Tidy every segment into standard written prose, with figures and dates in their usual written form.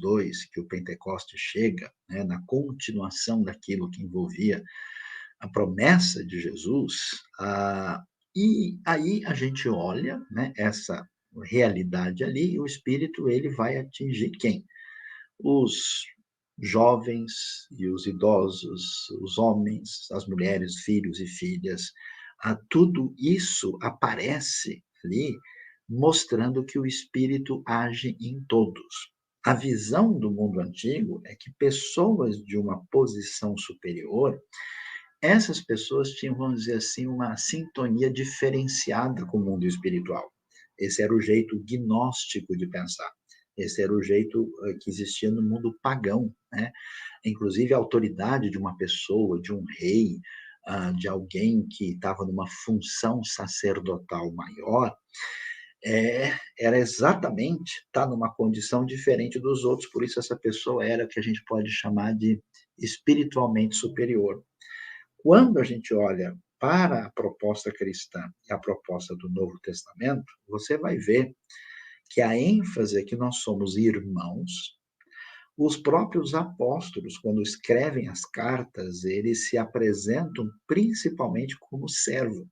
2, que o Pentecoste chega, né, na continuação daquilo que envolvia a promessa de Jesus, e aí a gente olha, né, essa realidade ali, e o Espírito ele vai atingir quem? Os jovens e os idosos, os homens, as mulheres, filhos e filhas, tudo isso aparece ali, mostrando que o Espírito age em todos. A visão do mundo antigo é que pessoas de uma posição superior, essas pessoas tinham, vamos dizer assim, uma sintonia diferenciada com o mundo espiritual. Esse era o jeito gnóstico de pensar. Esse era o jeito que existia no mundo pagão, né? Inclusive a autoridade de uma pessoa, de um rei, de alguém que estava numa função sacerdotal maior, era exatamente estar numa condição diferente dos outros, por isso essa pessoa era o que a gente pode chamar de espiritualmente superior. Quando a gente olha para a proposta cristã e a proposta do Novo Testamento, você vai ver que a ênfase é que nós somos irmãos. Os próprios apóstolos, quando escrevem as cartas, eles se apresentam principalmente como servo.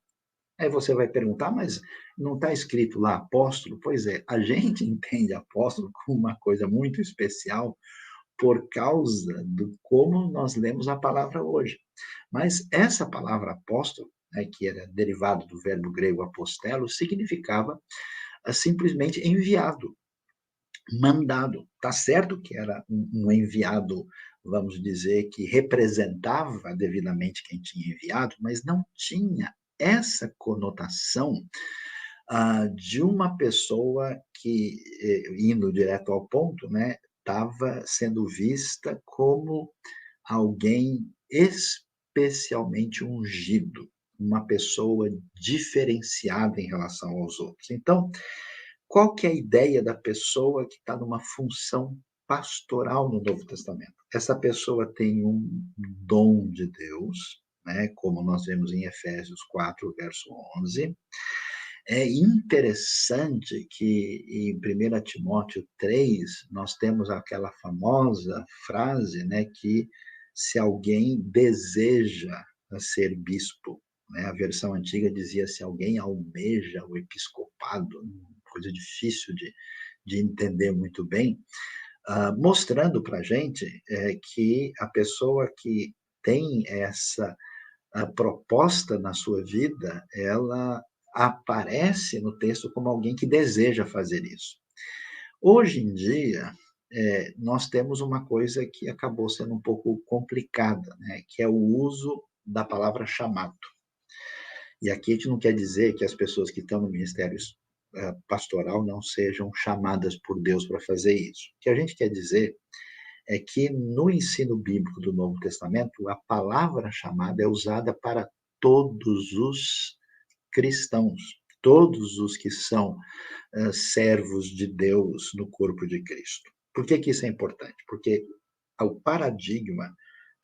Aí você vai perguntar, mas não está escrito lá apóstolo? Pois é, a gente entende apóstolo como uma coisa muito especial por causa do como nós lemos a palavra hoje. Mas essa palavra apóstolo, né, que era derivado do verbo grego apostelo, significava simplesmente enviado, mandado. Tá certo que era um enviado, vamos dizer, que representava devidamente quem tinha enviado, mas não tinha essa conotação de uma pessoa que, indo direto ao ponto, né, estava sendo vista como alguém especialmente ungido, uma pessoa diferenciada em relação aos outros. Então, qual que é a ideia da pessoa que está numa função pastoral no Novo Testamento? Essa pessoa tem um dom de Deus, né, como nós vemos em Efésios 4, verso 11. É interessante que em 1 Timóteo 3, nós temos aquela famosa frase, né, que se alguém deseja ser bispo, né, a versão antiga dizia se alguém almeja o episcopado, coisa difícil de entender muito bem, mostrando para a gente que a pessoa que tem essa proposta na sua vida, ela aparece no texto como alguém que deseja fazer isso. Hoje em dia, nós temos uma coisa que acabou sendo um pouco complicada, né, que é o uso da palavra chamado. E aqui a gente não quer dizer que as pessoas que estão no ministério pastoral não sejam chamadas por Deus para fazer isso. O que a gente quer dizer é que no ensino bíblico do Novo Testamento, a palavra chamada é usada para todos os cristãos, todos os que são servos de Deus no corpo de Cristo. Por que que isso é importante? Porque o paradigma,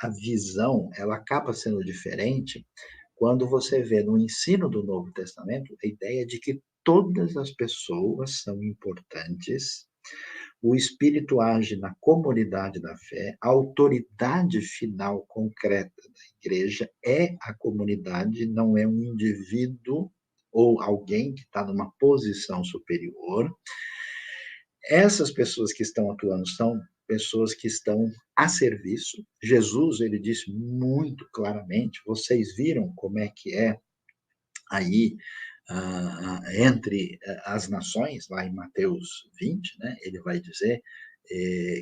a visão, ela acaba sendo diferente quando você vê no ensino do Novo Testamento a ideia de que todas as pessoas são importantes, o Espírito age na comunidade da fé, a autoridade final concreta da igreja é a comunidade, não é um indivíduo ou alguém que está numa posição superior. Essas pessoas que estão atuando são pessoas que estão a serviço. Jesus, ele disse muito claramente, vocês viram como é que é aí entre as nações, lá em Mateus 20, né, ele vai dizer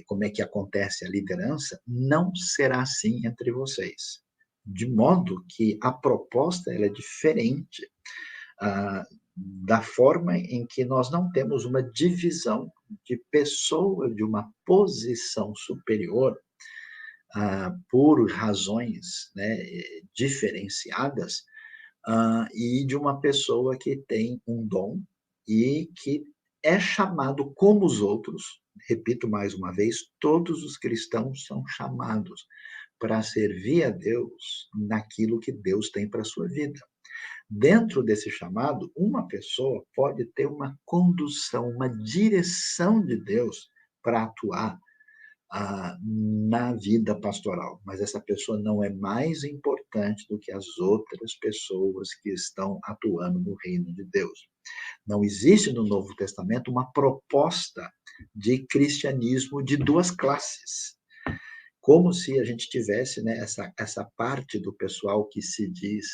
como é que acontece a liderança, não será assim entre vocês. De modo que a proposta ela é diferente da forma em que nós não temos uma divisão de pessoa de uma posição superior por razões, né, diferenciadas, e de uma pessoa que tem um dom e que é chamado como os outros, repito mais uma vez, todos os cristãos são chamados para servir a Deus naquilo que Deus tem para a sua vida. Dentro desse chamado, uma pessoa pode ter uma condução, uma direção de Deus para atuar na vida pastoral, mas essa pessoa não é mais importante do que as outras pessoas que estão atuando no reino de Deus. Não existe no Novo Testamento uma proposta de cristianismo de duas classes, como se a gente tivesse, né, essa parte do pessoal que se diz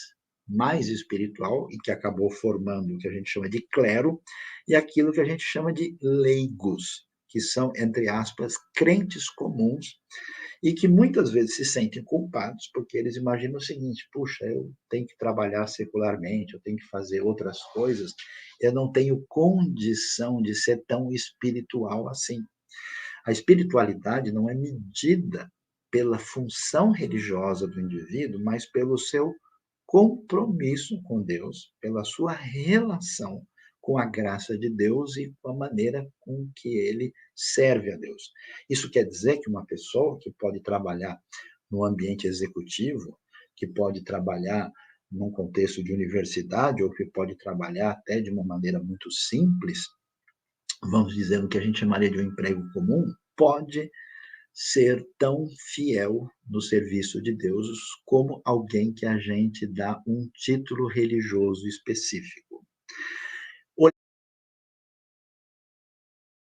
mais espiritual e que acabou formando o que a gente chama de clero, e aquilo que a gente chama de leigos, que são, entre aspas, crentes comuns e que muitas vezes se sentem culpados porque eles imaginam o seguinte: puxa, eu tenho que trabalhar secularmente, eu tenho que fazer outras coisas, eu não tenho condição de ser tão espiritual assim. A espiritualidade não é medida pela função religiosa do indivíduo, mas pelo seu compromisso com Deus, pela sua relação com a graça de Deus e com a maneira com que ele serve a Deus. Isso quer dizer que uma pessoa que pode trabalhar no ambiente executivo, que pode trabalhar num contexto de universidade, ou que pode trabalhar até de uma maneira muito simples, vamos dizer, no que a gente chamaria de um emprego comum, pode ser tão fiel no serviço de Deus como alguém que a gente dá um título religioso específico.